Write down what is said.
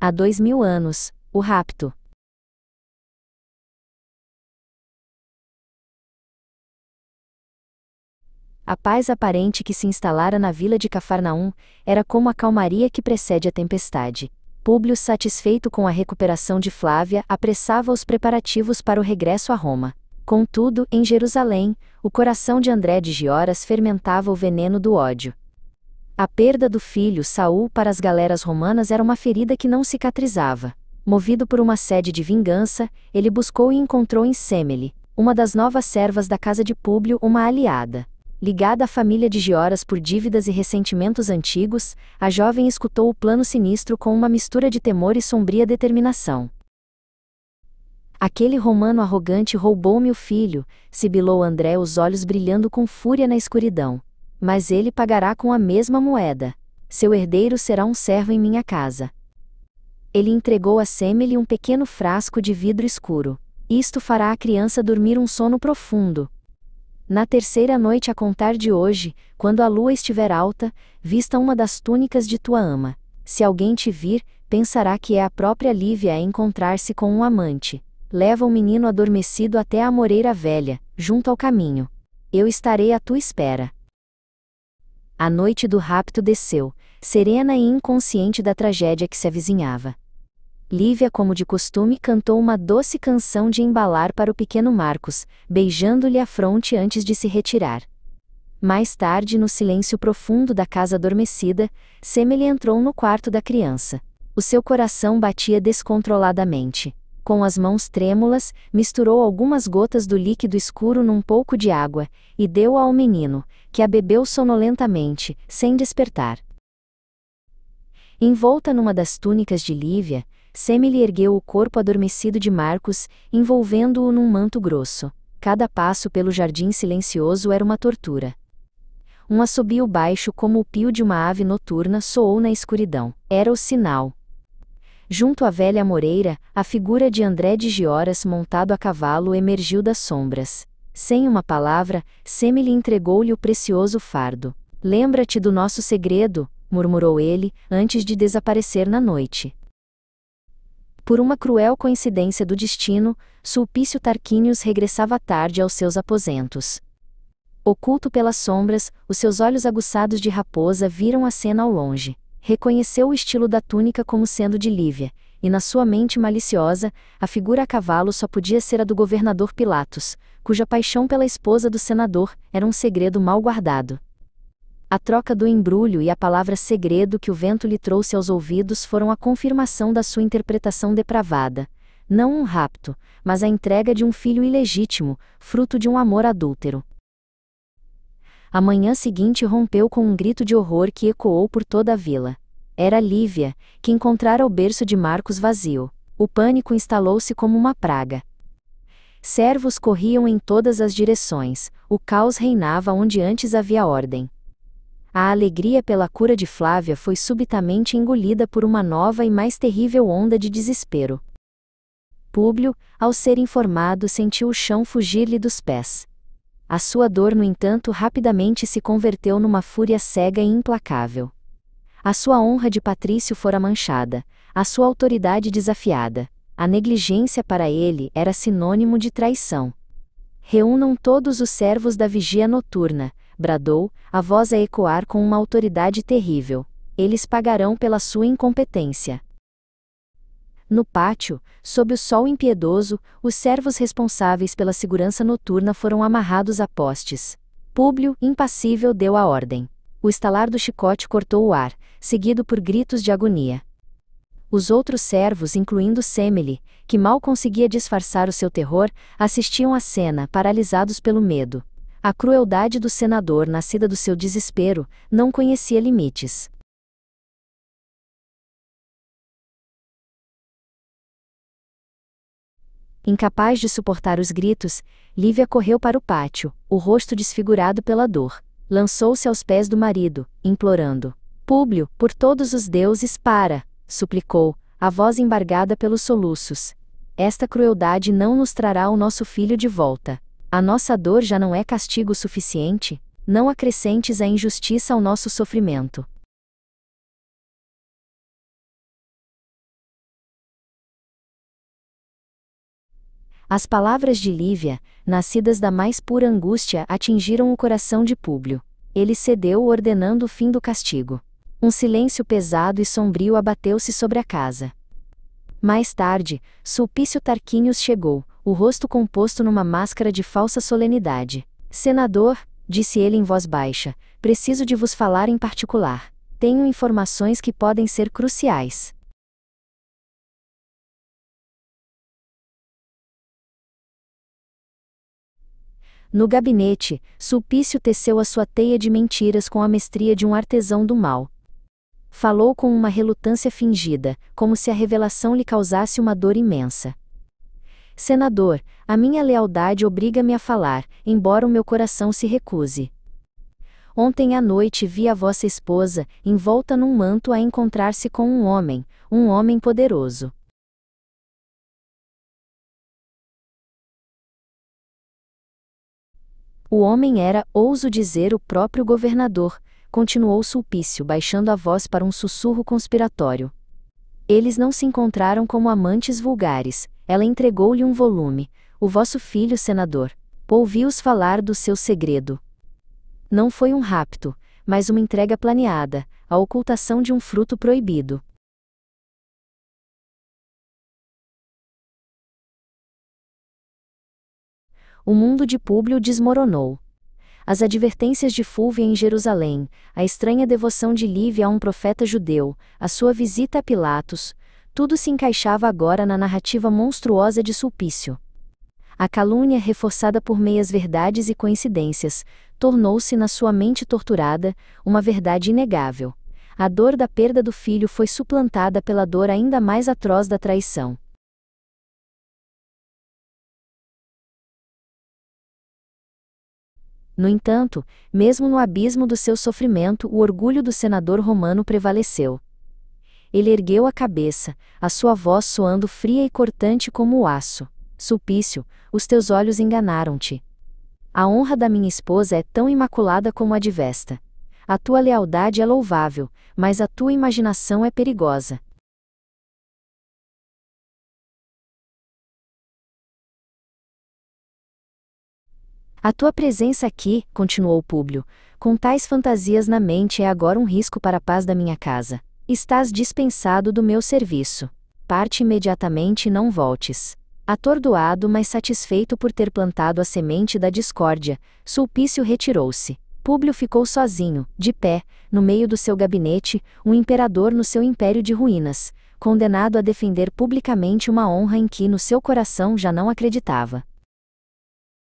Há 2000 anos, o rapto. A paz aparente que se instalara na vila de Cafarnaum era como a calmaria que precede a tempestade. Públio, satisfeito com a recuperação de Flávia, apressava os preparativos para o regresso a Roma. Contudo, em Jerusalém, o coração de André de Gioras fermentava o veneno do ódio. A perda do filho Saul para as galeras romanas era uma ferida que não cicatrizava. Movido por uma sede de vingança, ele buscou e encontrou em Semele, uma das novas servas da casa de Públio, uma aliada. Ligada à família de Gioras por dívidas e ressentimentos antigos, a jovem escutou o plano sinistro com uma mistura de temor e sombria determinação. Aquele romano arrogante roubou-me o filho, sibilou André, os olhos brilhando com fúria na escuridão. Mas ele pagará com a mesma moeda. Seu herdeiro será um servo em minha casa. Ele entregou a Semele um pequeno frasco de vidro escuro. Isto fará a criança dormir um sono profundo. Na terceira noite a contar de hoje, quando a lua estiver alta, vista uma das túnicas de tua ama. Se alguém te vir, pensará que é a própria Lívia a encontrar-se com um amante. Leva o menino adormecido até a amoreira velha, junto ao caminho. Eu estarei à tua espera. A noite do rapto desceu, serena e inconsciente da tragédia que se avizinhava. Lívia, como de costume, cantou uma doce canção de embalar para o pequeno Marcos, beijando-lhe a fronte antes de se retirar. Mais tarde, no silêncio profundo da casa adormecida, Semele entrou no quarto da criança. O seu coração batia descontroladamente. Com as mãos trêmulas, misturou algumas gotas do líquido escuro num pouco de água, e deu ao menino, que a bebeu sonolentamente, sem despertar. Envolta numa das túnicas de Lívia, Semele ergueu o corpo adormecido de Marcos, envolvendo-o num manto grosso. Cada passo pelo jardim silencioso era uma tortura. Um assobio baixo como o pio de uma ave noturna soou na escuridão. Era o sinal. Junto à velha amoreira, a figura de André de Gioras montado a cavalo emergiu das sombras. Sem uma palavra, Semele entregou-lhe o precioso fardo. Lembra-te do nosso segredo, murmurou ele, antes de desaparecer na noite. Por uma cruel coincidência do destino, Sulpício Tarquínios regressava tarde aos seus aposentos. Oculto pelas sombras, os seus olhos aguçados de raposa viram a cena ao longe. Reconheceu o estilo da túnica como sendo de Lívia, e na sua mente maliciosa, a figura a cavalo só podia ser a do governador Pilatos, cuja paixão pela esposa do senador era um segredo mal guardado. A troca do embrulho e a palavra segredo que o vento lhe trouxe aos ouvidos foram a confirmação da sua interpretação depravada. Não um rapto, mas a entrega de um filho ilegítimo, fruto de um amor adúltero. A manhã seguinte rompeu com um grito de horror que ecoou por toda a vila. Era Lívia, que encontrara o berço de Marcos vazio. O pânico instalou-se como uma praga. Servos corriam em todas as direções, o caos reinava onde antes havia ordem. A alegria pela cura de Flávia foi subitamente engolida por uma nova e mais terrível onda de desespero. Públio, ao ser informado, sentiu o chão fugir-lhe dos pés. A sua dor, no entanto, rapidamente se converteu numa fúria cega e implacável. A sua honra de patrício fora manchada, a sua autoridade desafiada. A negligência para ele era sinônimo de traição. Reúnam todos os servos da vigia noturna, bradou, a voz a ecoar com uma autoridade terrível. Eles pagarão pela sua incompetência. No pátio, sob o sol impiedoso, os servos responsáveis pela segurança noturna foram amarrados a postes. Públio, impassível, deu a ordem. O estalar do chicote cortou o ar, seguido por gritos de agonia. Os outros servos, incluindo Semele, que mal conseguia disfarçar o seu terror, assistiam à cena, paralisados pelo medo. A crueldade do senador, nascida do seu desespero, não conhecia limites. Incapaz de suportar os gritos, Lívia correu para o pátio, o rosto desfigurado pela dor. Lançou-se aos pés do marido, implorando. Públio, por todos os deuses, para! Suplicou, a voz embargada pelos soluços. Esta crueldade não nos trará o nosso filho de volta. A nossa dor já não é castigo suficiente? Não acrescentes a injustiça ao nosso sofrimento. As palavras de Lívia, nascidas da mais pura angústia, atingiram o coração de Públio. Ele cedeu, ordenando o fim do castigo. Um silêncio pesado e sombrio abateu-se sobre a casa. Mais tarde, Sulpício Tarquínios chegou, o rosto composto numa máscara de falsa solenidade. Senador, disse ele em voz baixa, preciso de vos falar em particular. Tenho informações que podem ser cruciais. No gabinete, Sulpício teceu a sua teia de mentiras com a mestria de um artesão do mal. Falou com uma relutância fingida, como se a revelação lhe causasse uma dor imensa. Senador, a minha lealdade obriga-me a falar, embora o meu coração se recuse. Ontem à noite vi a vossa esposa, envolta num manto, a encontrar-se com um homem poderoso. O homem era, ouso dizer, o próprio governador, continuou Sulpício, baixando a voz para um sussurro conspiratório. Eles não se encontraram como amantes vulgares, ela entregou-lhe um volume, o vosso filho, senador. Ouvi-os falar do seu segredo. Não foi um rapto, mas uma entrega planeada, a ocultação de um fruto proibido. O mundo de Públio desmoronou. As advertências de Fúvia em Jerusalém, a estranha devoção de Lívia a um profeta judeu, a sua visita a Pilatos, tudo se encaixava agora na narrativa monstruosa de Sulpício. A calúnia, reforçada por meias-verdades e coincidências, tornou-se na sua mente torturada uma verdade inegável. A dor da perda do filho foi suplantada pela dor ainda mais atroz da traição. No entanto, mesmo no abismo do seu sofrimento, o orgulho do senador romano prevaleceu. Ele ergueu a cabeça, a sua voz soando fria e cortante como o aço. Sulpício, os teus olhos enganaram-te. A honra da minha esposa é tão imaculada como a de Vesta. A tua lealdade é louvável, mas a tua imaginação é perigosa. A tua presença aqui, continuou Públio, com tais fantasias na mente é agora um risco para a paz da minha casa. Estás dispensado do meu serviço. Parte imediatamente e não voltes. Atordoado, mas satisfeito por ter plantado a semente da discórdia, Sulpício retirou-se. Públio ficou sozinho, de pé, no meio do seu gabinete, um imperador no seu império de ruínas, condenado a defender publicamente uma honra em que no seu coração já não acreditava.